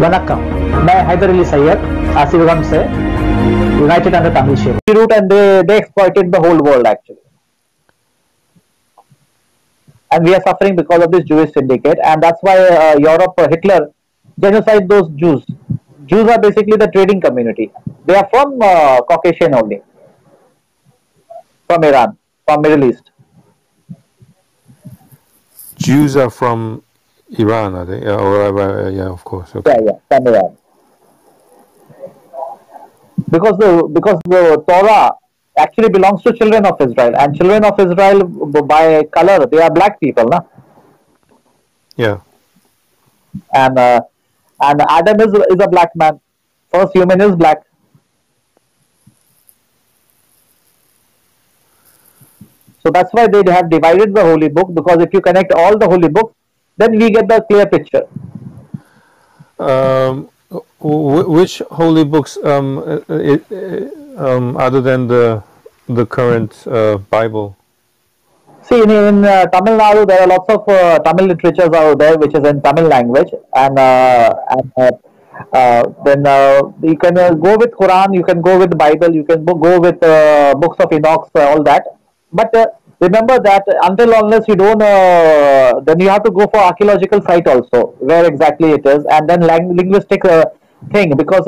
Vanakkam. मैं हैदर अली सैयद आसिफगम से united under Tamil shape. Root and they exploited the whole world actually, and we are suffering because of this Jewish syndicate, and that's why Europe Hitler genocide those Jews. Jews are basically the trading community. They are from Caucasian only, from Iran, from Middle East. Jews are from Iran, are they? Yeah, of course. Okay. Yeah, from Iran. Because the Torah actually belongs to children of Israel, and children of Israel by color they are black people, na? Yeah. And Adam is a black man. First human is black. So that's why they have divided the holy book, because if you connect all the holy books, then we get the clear picture. Which holy books, other than the current Bible? See, in Tamil Nadu, there are lots of Tamil literatures out there, which is in Tamil language, and then you can go with Quran, you can go with Bible, you can go with books of Enoch, all that. But remember that unless you don't, then you have to go for archaeological site also, where exactly it is, and then linguistic thing, because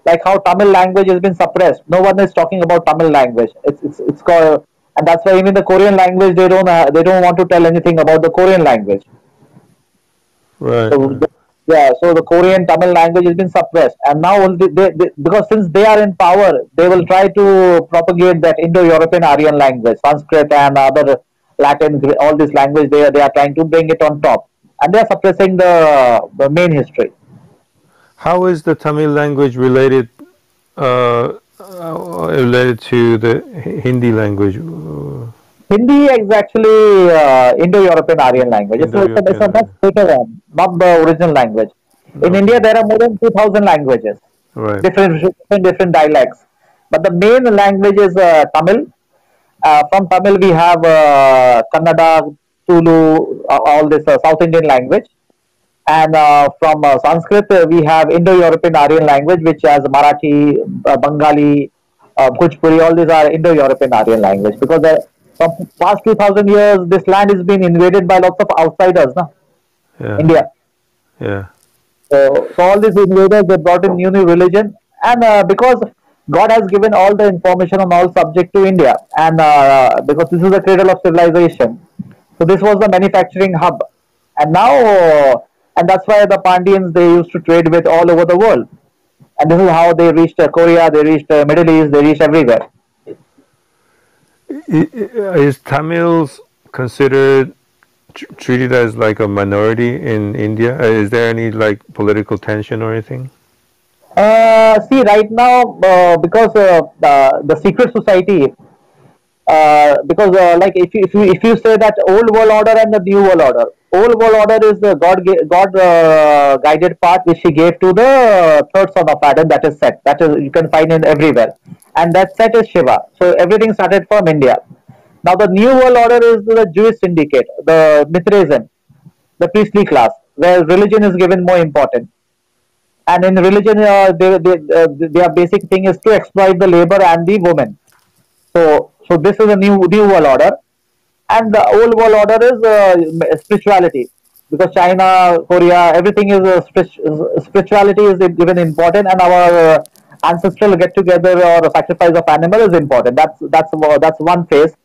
like how Tamil language has been suppressed, no one is talking about Tamil language. It's called, and that's why even the Korean language they don't want to tell anything about the Korean language. Right. So, yeah, so the Korean Tamil language has been suppressed, and now because since they are in power, they will try to propagate that Indo-European Aryan language, Sanskrit and other Latin, all this language. They are trying to bring it on top, and they are suppressing the main history. How is the Tamil language related to the Hindi language? Hindi is actually Indo-European Aryan language. It's a much later one, not the original language. In India, there are more than 2,000 languages, right? Different dialects. But the main language is Tamil. From Tamil, we have Kannada, Tulu, all this South Indian language. And from Sanskrit, we have Indo-European Aryan language, which has Marathi, Bengali, Bhojpuri. All these are Indo-European Aryan language, because from past 2,000 years, this land has been invaded by lots of outsiders, na? Yeah. India. Yeah. So all these invaders, they brought in new religion, and because God has given all the information on all subject to India, and because this is the cradle of civilization, so this was the manufacturing hub, and now, and that's why the Pandyans, they used to trade with all over the world, and this is how they reached Korea, they reached Middle East, they reached everywhere. Is Tamils considered treated as like a minority in India? Is there any like political tension or anything? See, right now, because the secret society, because like if you say that old world order and the new world order is the God guided path which He gave to the third son of Adam, that is Set. That is, you can find in everywhere, and that Set is Shiva. So everything started from India. Now the new world order is the Jewish syndicate, the Mithraism, the priestly class, where religion is given more importance. And in religion, their basic thing is to exploit the labor and the women. So this is a new world order, and the old world order is spirituality, because China, Korea, everything is spirituality is given important, and our ancestral get together or sacrifice of animal is important. That's one phase,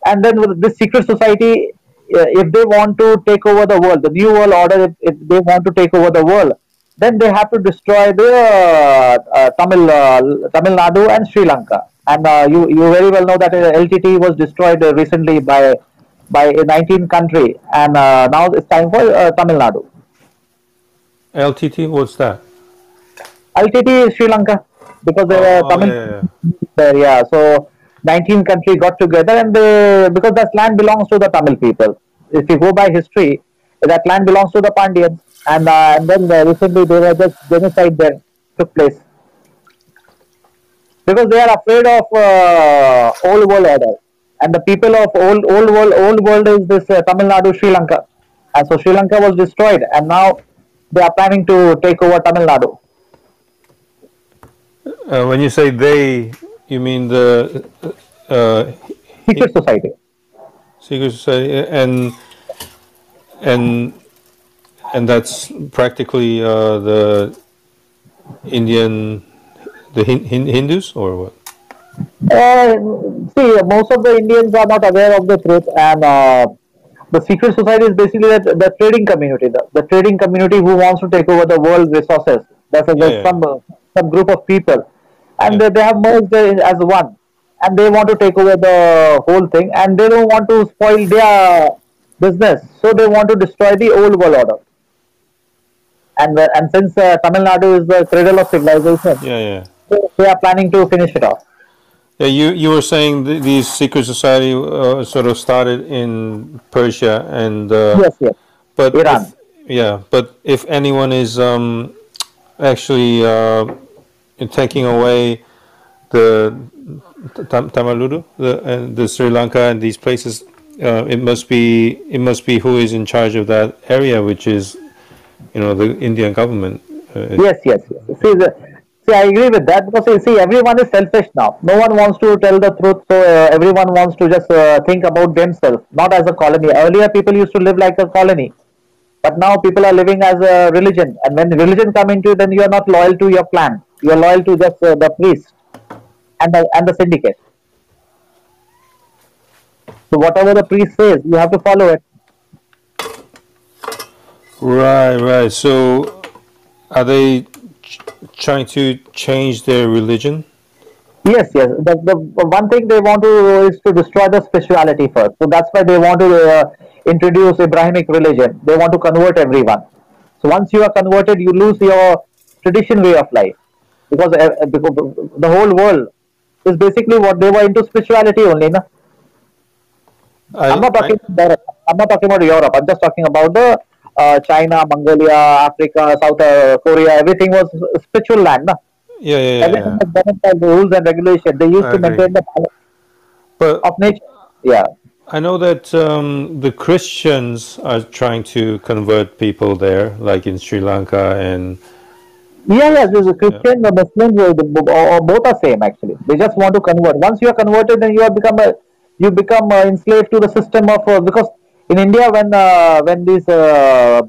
and then with this secret society, if they want to take over the world, the new world order, if they want to take over the world, then they have to destroy the Tamil Nadu and Sri Lanka. And you very well know that LTT was destroyed recently by a 19 country, and now it's time for Tamil Nadu. LTT, what's that? LTT is Sri Lanka, because Tamil. Yeah. So 19 countries got together, and because that land belongs to the Tamil people. If you go by history, that land belongs to the Pandyans, and then recently there was just genocide there took place, because they are afraid of old world order, and the people of old world is this Tamil Nadu, Sri Lanka, and so Sri Lanka was destroyed, and now they are planning to take over Tamil Nadu. When you say they, you mean the Secret society. secret society, and and that's practically the Indian, the Hindus, or what? Uh, See, most of the Indians are not aware of the truth, and the secret society is basically the trading community, the trading community who wants to take over the world resources. Yeah, There's yeah, some group of people, and yeah. they have merged as one, and they want to take over the whole thing, and they don't want to spoil their business, so they want to destroy the old world order. And since Tamil Nadu is the cradle of civilization, Yeah, yeah. they are planning to finish it off. Yeah, you were saying these secret society sort of started in Persia, and Yes, yes, but Iran. if yeah, but if anyone is actually taking away the Tamaludu, the Sri Lanka and these places, it must be who is in charge of that area, which is the Indian government. Yes, yes, yes. See, I agree with that because see, everyone is selfish now. No one wants to tell the truth, so everyone wants to just think about themselves, not as a colony. Earlier, people used to live like a colony, but now people are living as a religion. And when religion come into it, then you are not loyal to your clan. You are loyal to just the priest and the syndicate. So whatever the priest says, you have to follow it. Right, right. So are they trying to change their religion? Yes, yes. The one thing they want to is to destroy the spirituality first. So that's why they want to introduce Abrahamic religion. They want to convert everyone. So once you are converted, you lose your tradition way of life because the whole world is basically what they were into spirituality only. Na? I'm I, not I, talking about I'm not talking about Europe. I'm just talking about the China, Mongolia, Africa, South Korea. Everything was spiritual land. Na? yeah, yeah, yeah, Everything yeah. was governed by the rules and regulations. They used I to agree. maintain the balance But of nature. Yeah. I know that the Christians are trying to convert people there, like in Sri Lanka, and Yeah, yeah, the yeah, Christian, the Muslims, or both are same actually. They just want to convert. Once you are converted, then you become enslaved to the system of because in India when these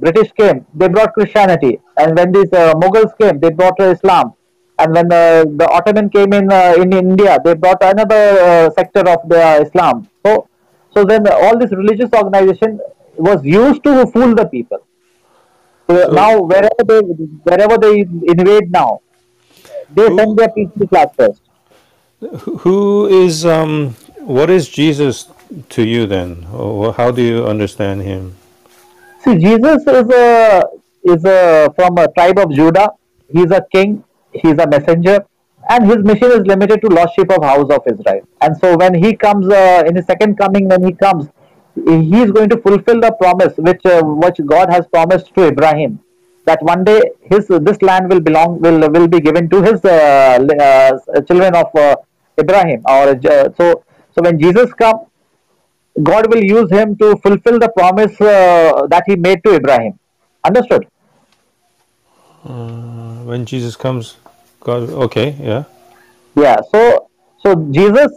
British came, they brought Christianity, and when these Mughals came, they brought Islam, and when the Ottoman came in India, they brought another sector of the Islam. So then all this religious organization was used to fool the people. So so now wherever they invade now, they send who their peaceful class first. who is what is Jesus to you then? Or how do you understand him? See, Jesus is a from a tribe of Judah. He's a king. He's a messenger, and his mission is limited to lost sheep of house of Israel. And so when he comes in his second coming, when he comes, he is going to fulfill the promise which God has promised to Abraham, that one day his this land will be given to his children of Abraham. So when Jesus comes, God will use him to fulfill the promise that he made to Abraham. Understood? When Jesus comes, God, okay, yeah. Yeah. So Jesus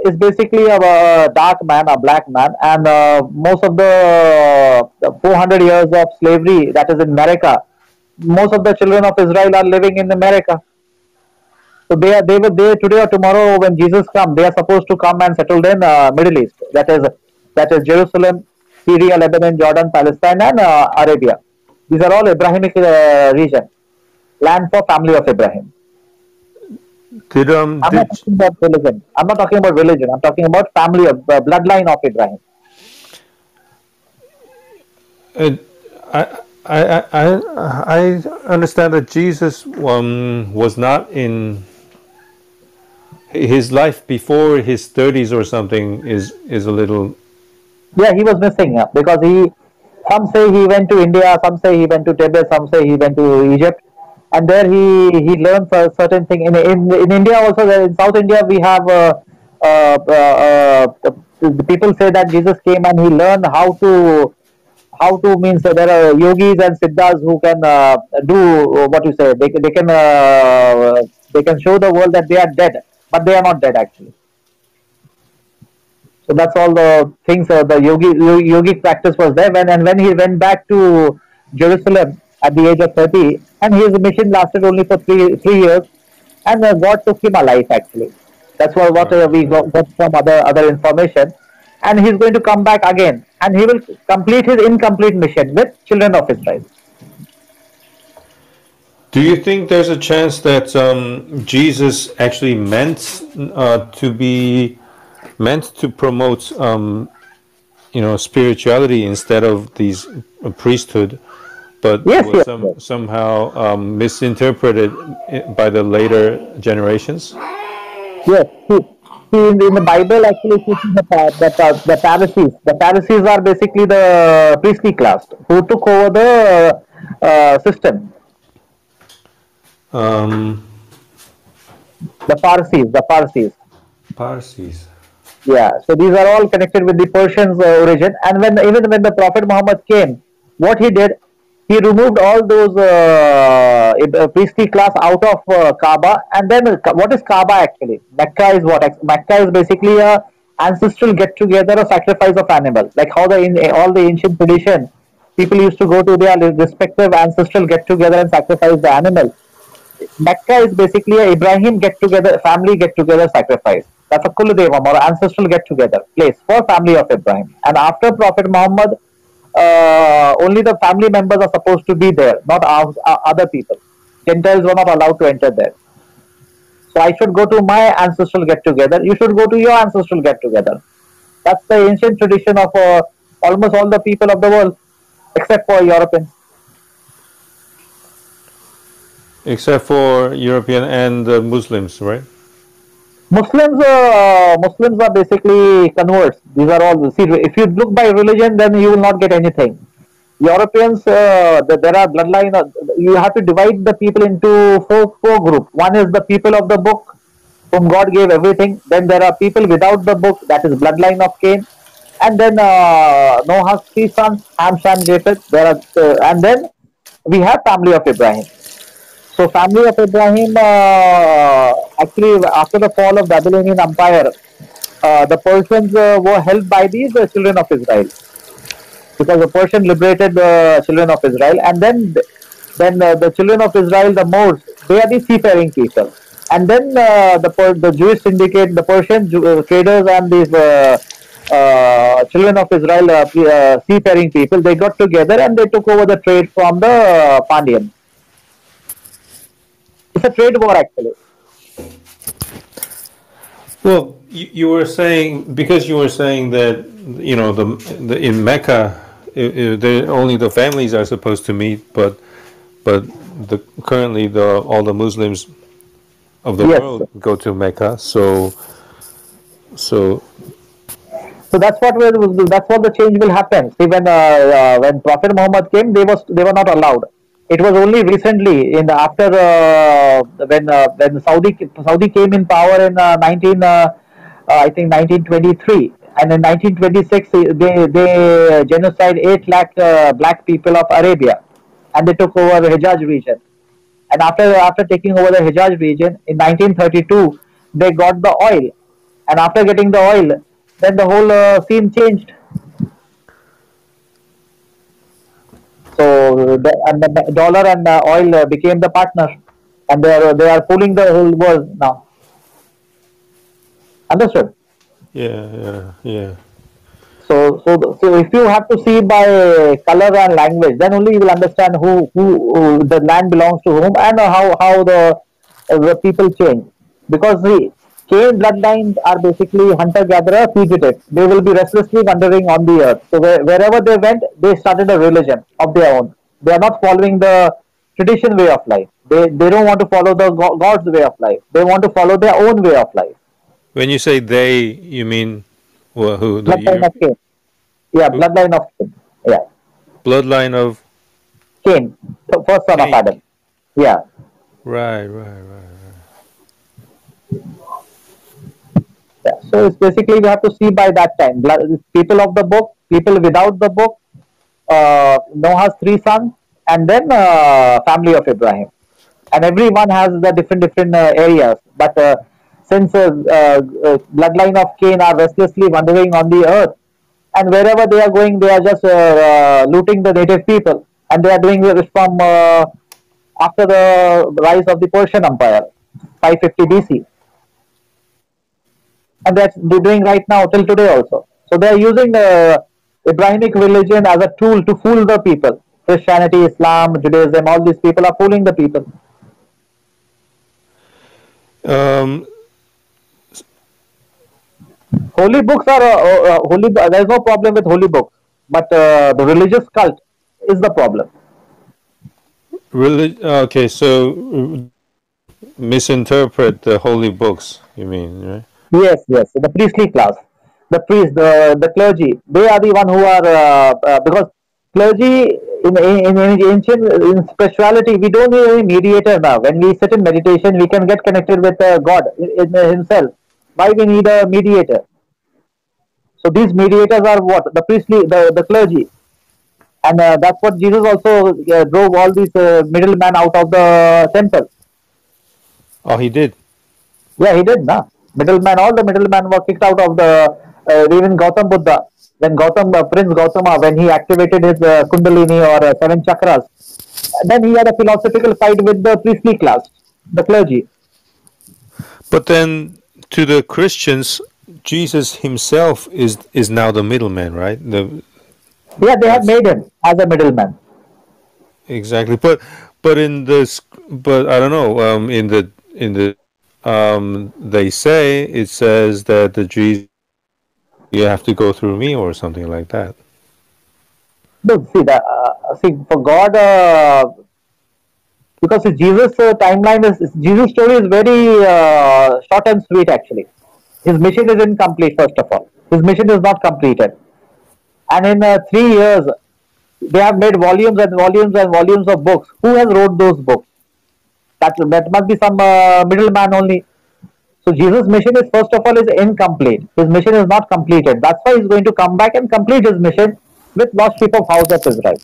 is basically a dark man, a black man, and most of the 400 years of slavery that is in America, most of the children of Israel are living in America. So they were there today or tomorrow when Jesus comes. They are supposed to come and settle in Middle East. That is Jerusalem, Syria, Lebanon, Jordan, Palestine, and Arabia. These are all Abrahamic region, land for family of Abraham. Did I'm not talking about religion. I'm not talking about religion. I'm talking about family of bloodline of Abraham. uh, I understand that Jesus was not in his life before his 30s or something is a little. Yeah, he was missing because he. Some say he went to India. Some say he went to Tibet. Some say he went to Egypt, and there he learned a certain thing. In India also, in South India we have the people say that Jesus came and he learned how to means there are yogis and siddhas who can do what you say. They can show the world that they are dead, but they are not dead actually. So that's all the things. The yogic practice was there when he went back to Jerusalem at the age of 30, and his mission lasted only for three years, and God took him alive actually. That's what Right, we right. got from other information, and he's going to come back again, and he will complete his incomplete mission with children of Israel. Do you think there's a chance that Jesus actually meant to promote spirituality instead of these priesthood, but Yes, was yes, yes. somehow misinterpreted by the later generations? Yes, see in the Bible, actually, if you see the Pharisees are basically the priestly class who took over the system. Um, The Pharisees. Parsis. Yeah, so these are all connected with the Persians origin. And even when the Prophet Muhammad came, what he did, he removed all those priestly class out of Kaaba. And then what is Kaaba actually? Mecca is what? Mecca is basically a ancestral get together, a sacrifice of animal. Like how in all the ancient tradition, people used to go to their respective ancestral get together and sacrifice the animal. Mecca is basically a Ibrahim get together, family get together sacrifice. That's a Kuladevam or ancestral get together place for family of Ibrahim. And after Prophet Muhammad, only the family members are supposed to be there, not other people. Gentiles were not allowed to enter there. So I should go to my ancestral get together. You should go to your ancestral get together. That's the ancient tradition of almost all the people of the world, except for Europeans. Except for European and Muslims, right? Muslims are basically converts. These are all. See, if you look by religion, then you will not get anything. Europeans, there are bloodline. You have to divide the people into four groups. One is the people of the book, whom God gave everything. Then there are people without the book, that is bloodline of Cain. And then Noah's three sons, Ham, Shem, Japheth. And then we have family of Ibrahim. So family of Ibrahim, actually after the fall of Babylonian Empire, the Persians were held by these children of Israel, because the Persian liberated the children of Israel, and then the children of Israel, the Moors, they are the seafaring people, and then the Jewish syndicate, the Persian traders, and these children of Israel, seafaring people, they got together and they took over the trade from the Pandyan. It's a trade war actually. Well, you were saying, because you were saying that the in Mecca, only the families are supposed to meet, but currently all the Muslims of the Yes. world go to Mecca. So So that's what the change will happen. See, when Prophet Muhammad came, they were not allowed. It was only recently, in the, after when Saudi came in power in I think 1923, and in 1926 they genocide 8 lakh black people of Arabia, and they took over the Hijaz region. And after taking over the Hijaz region in 1932, they got the oil, and after getting the oil, then the whole scene changed. So the dollar and oil became the partner, and they are pulling the whole world now. Understood? yeah. So if you have to see by color and language, then only you will understand who the land belongs to whom, and how the people change. Because the Cain bloodlines are basically hunter-gatherer fugitives. They will be restlessly wandering on the earth. So wherever they went, they started a religion of their own. They are not following the tradition way of life. They don't want to follow the God's way of life. They want to follow their own way of life. When you say they, you mean who? The Bloodline Europe, of Cain. Yeah, who? bloodline of Cain. Yeah, Bloodline of Cain, the first son of Cain. Adam. Yeah. Right. Yeah. So it's basically we have to see by that time. People of the book, people without the book, Noah's three sons, and then family of Abraham. And everyone has the different areas. But since bloodline of Cain are restlessly wandering on the earth, and wherever they are going, they are just looting the native people, and they are doing it from after the rise of the Persian Empire, 550 BC, and they're doing right now till today also. So they are using Abrahamic religion as a tool to fool the people. Christianity, Islam, Judaism, all these people are fooling the people. Um, Holy books are holy. There is no problem with holy books, but the religious cult is the problem. okay, so misinterpret the holy books, you mean, right? Yes, yes. The priestly class, the priest, the clergy, they are the one who are because clergy in ancient in spirituality, we don't need any mediator now. When we sit in meditation, we can get connected with God in Himself. Why we need a mediator? So these mediators are what the priestly, the clergy, and that's what Jesus also drove all these middlemen out of the temple. Oh, he did. Yeah, he did, na. Middleman, all the middlemen were kicked out of the even Gautam Buddha. When Gautam, Prince Gautama, when he activated his Kundalini or seven chakras, then he had a philosophical fight with the priestly class, the clergy. But then to the Christians, Jesus himself is now the middleman, right? Yeah, they have That's made him as a middleman. exactly. But in this, but I don't know. In the they say it says that the Jesus you have to go through me or something like that. Look, see, see for God, because Jesus' timeline Jesus' story is very short and sweet actually. His mission is incomplete, first of all. His mission is not completed. And in 3 years, they have made volumes and volumes and volumes of books. Who has wrote those books? That must be some middleman only. So Jesus' mission is first of all is incomplete. His mission is not completed. That's why he's going to come back and complete his mission with lost sheep of house of Israel.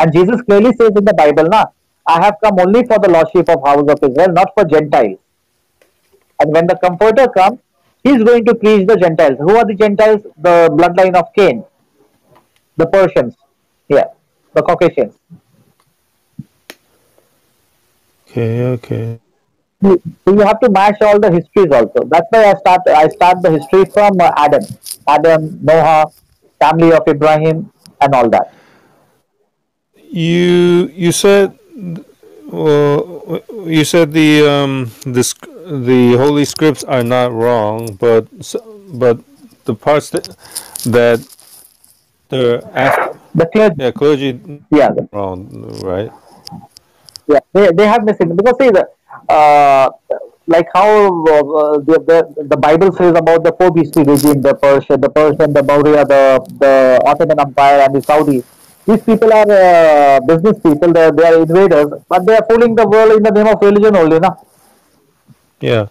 And Jesus clearly says in the Bible, "Na, I have come only for the lost sheep of house of Israel, not for Gentiles." And when the Comforter comes, he's going to preach the Gentiles. Who are the Gentiles? The bloodline of Cain, the Persians, yeah, the Caucasians. Okay, okay. So you have to match all the histories also. That's why I start the history from Adam, Noah, family of Ibrahim, and all that. You said you said the holy scripts are not wrong, but the parts that the after The clergy, yeah clergy yeah, wrong, right? yeah, they have missing because see uh, like how the Bible says about the four beastly regime, the Maurya, the Ottoman Empire, and the Saudi. These people are business people. They are invaders, but they are fooling the world in the name of religion only, na. Yeah.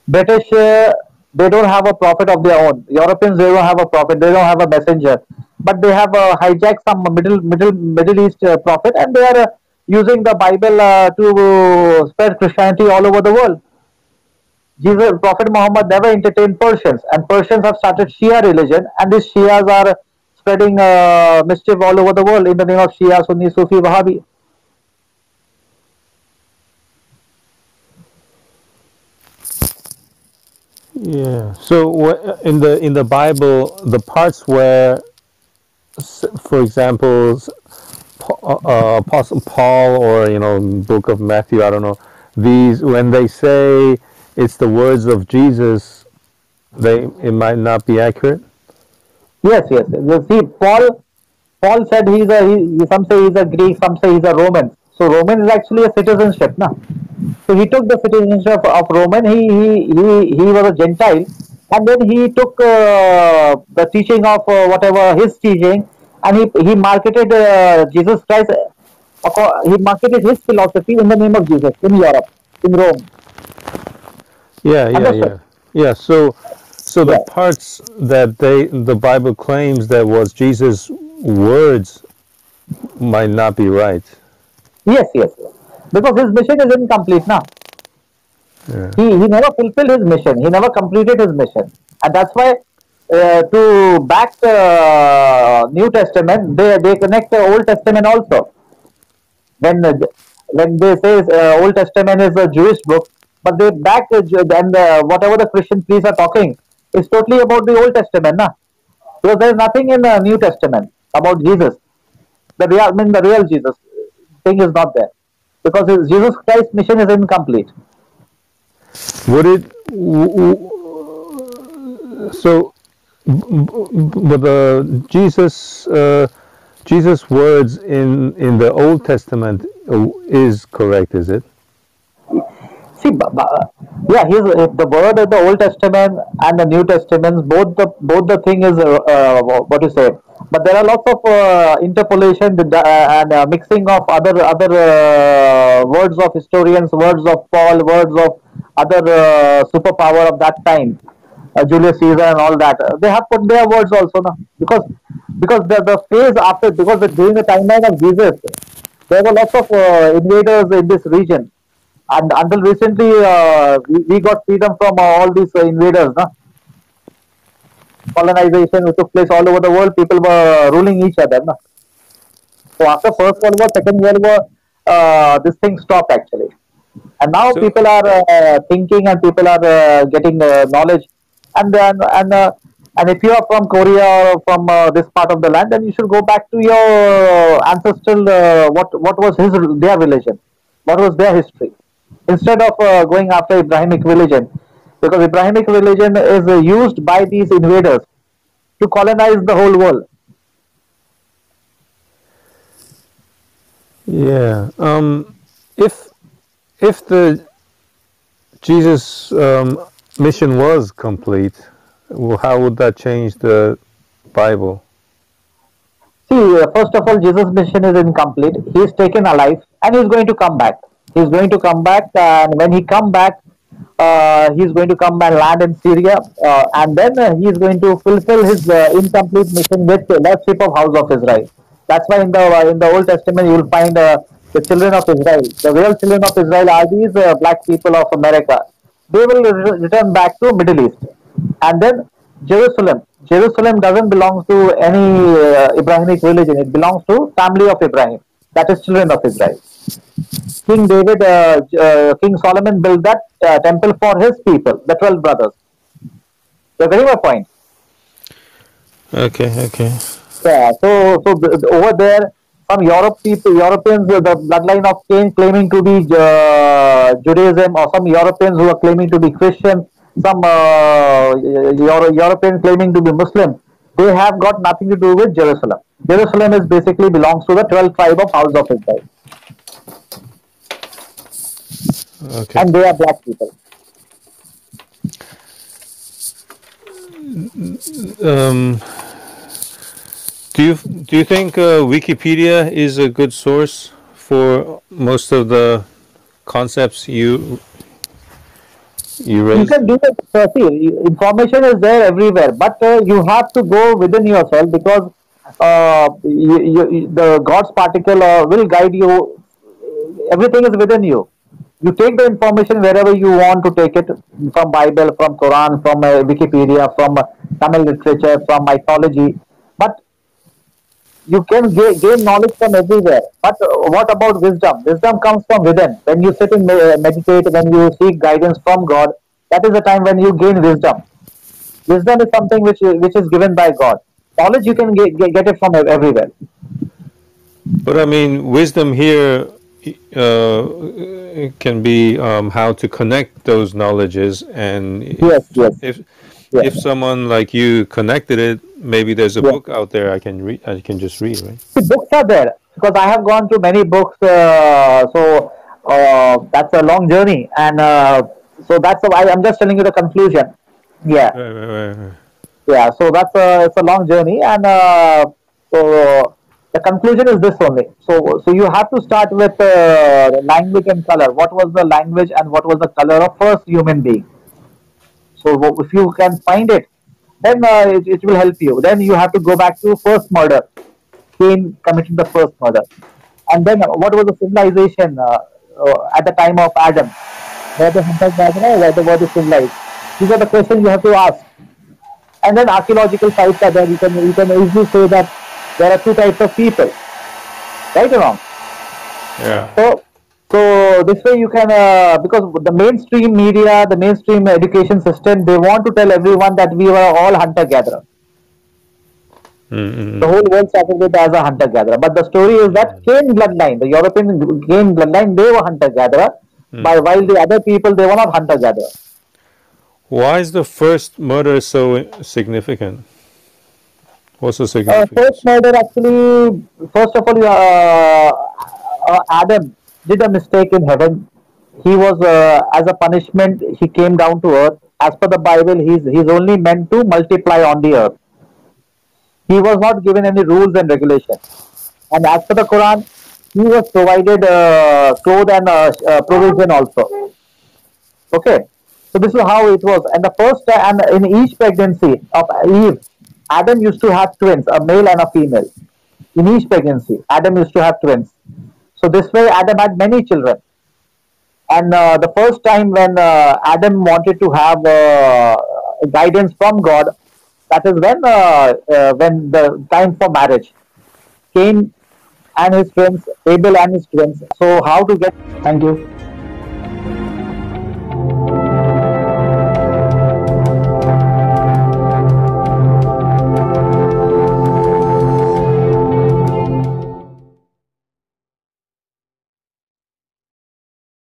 British, they don't have a prophet of their own. Europeans, they don't have a prophet. They don't have a messenger, but they have hijacked some Middle East prophet, and they are using the Bible to spread Christianity all over the world. Jesus, Prophet Muhammad never entertained Persians, and Persians have started Shia religion, and these Shias are spreading mischief all over the world in the name of Shia, Sunni, Sufi, Wahhabi. Yeah. So in the Bible, the parts where, for example, Apostle Paul or Book of Matthew, I don't know, these when they say it's the words of Jesus, it might not be accurate. Yes, yes. You see, Paul said some say he's a Greek, some say he's a Roman. So Roman is actually a citizenship, na. So he took the citizenship of Roman. He was a Gentile, and then he took the teaching of whatever his teaching, and he marketed Jesus Christ. He marketed his philosophy in the name of Jesus in Europe, in Rome. Yeah, yeah, Understood? yeah, yeah. So So the Yeah. parts that the Bible claims that was Jesus' words might not be right. Yes, yes, yes. Because his mission is incomplete now. Yeah. He never fulfilled his mission. He never completed his mission, and that's why to back the New Testament, they connect the Old Testament also. When when they say Old Testament is a Jewish book, but they back and whatever the Christian priests are talking is totally about the Old Testament, na? Because there is nothing in the New Testament about Jesus. The real Jesus thing is not there because Jesus Christ's mission is incomplete. Would it? So, but the Jesus' words in the Old Testament is correct, is it? See, yeah, he's the word of the Old Testament and the New Testaments. Both the thing is what you say, but there are lots of interpolation and mixing of other words of historians, words of Paul, words of other superpower of that time, Julius Caesar and all that. They have put their words also now because the phase after because during the timeline of Jesus, there were lots of invaders in this region and until recently we got freedom from all these invaders, no? Colonization which took place all over the world, people were ruling each other, no? So after first world war, second world war, this thing stopped actually, and now So, people are thinking and people are getting knowledge, and if you are from Korea or from this part of the land, then you should go back to your ancestral what was their religion, what was their history, instead of going after Abrahamic religion, because Abrahamic religion is used by these invaders to colonize the whole world. yeah. If if the Jesus mission was complete, well, how would that change the Bible? See, first of all, Jesus' mission is incomplete. He is taken alive, and he is going to come back. He is going to come back, and when he come back, he is going to come and land in Syria, and then he is going to fulfill his incomplete mission with the lordship of House of Israel. That's why in the Old Testament you will find the children of Israel. The real children of Israel are these black people of America. They will return back to Middle East, and then Jerusalem. Jerusalem doesn't belong to any Abrahamic religion. It belongs to family of Abraham. That is children of Israel. King David, King Solomon built that temple for his people, the 12 brothers. You're getting my point. Okay, okay. Yeah. Over there, some Europeans, the bloodline of Cain, claiming to be Judaism, or some Europeans who are claiming to be Christian, some Europeans claiming to be Muslim. They have got nothing to do with Jerusalem. Jerusalem is basically belongs to the 12 tribe of House of Israel, Okay. and they are black people. Um, do you think Wikipedia is a good source for most of the concepts you You raised? can do it. See, information is there everywhere, but you have to go within yourself because the God's particle will guide you. Everything is within you. You take the information wherever you want to take it, from Bible, from Quran, from Wikipedia, from Tamil literature, from mythology. But you can gain knowledge from everywhere. But what about wisdom? Wisdom comes from within. When you sit and meditate, when you seek guidance from God, that is the time when you gain wisdom. Wisdom is something which is given by God. Knowledge you can get it from everywhere. But I mean, wisdom here can be how to connect those knowledges, and Yes, yes, if yes, someone like you connected it, maybe there's a yes. book out there I can read. I can just read, right? See, books are there because I have gone through many books. That's a long journey, and so I'm just telling you the conclusion. Yeah, Right, right, right, right. yeah. So it's a long journey, and so the conclusion is this only. So you have to start with language and color. What was the language and what was the color of first human being? So if you can find it, then it will help you. Then you have to go back to first murder. Cain committed the first murder. And then what was the civilization at the time of Adam? Were the hunter gatherer? Were they civilized? These are the questions you have to ask. And then archaeological sites are there. You can easily say that there are two types of people, right or wrong? Yeah. So this way you can because the mainstream media, the mainstream education system, they want to tell everyone that we were all hunter gatherer. Mm-hmm. The whole world started with as a hunter gatherer, but the story is that Cain bloodline, the European Cain bloodline, they were hunter gatherer, while the other people they were not hunter gatherer. Why is the first murder so significant? What's the significance? First murder actually, first of all, Adam did a mistake in heaven. He was, as a punishment, he came down to earth. As per the Bible, he's only meant to multiply on the earth. He was not given any rules and regulations. And as per the Quran, he was provided clothes and provision also. Okay, so this is how it was. And the first and in each pregnancy of Eve, Adam used to have twins, a male and a female. In each pregnancy, Adam used to have twins. So this way, Adam had many children. And the first time when Adam wanted to have guidance from God, that is when the time for marriage. Cain and his twins, Abel and his twins. So how to get? Thank you.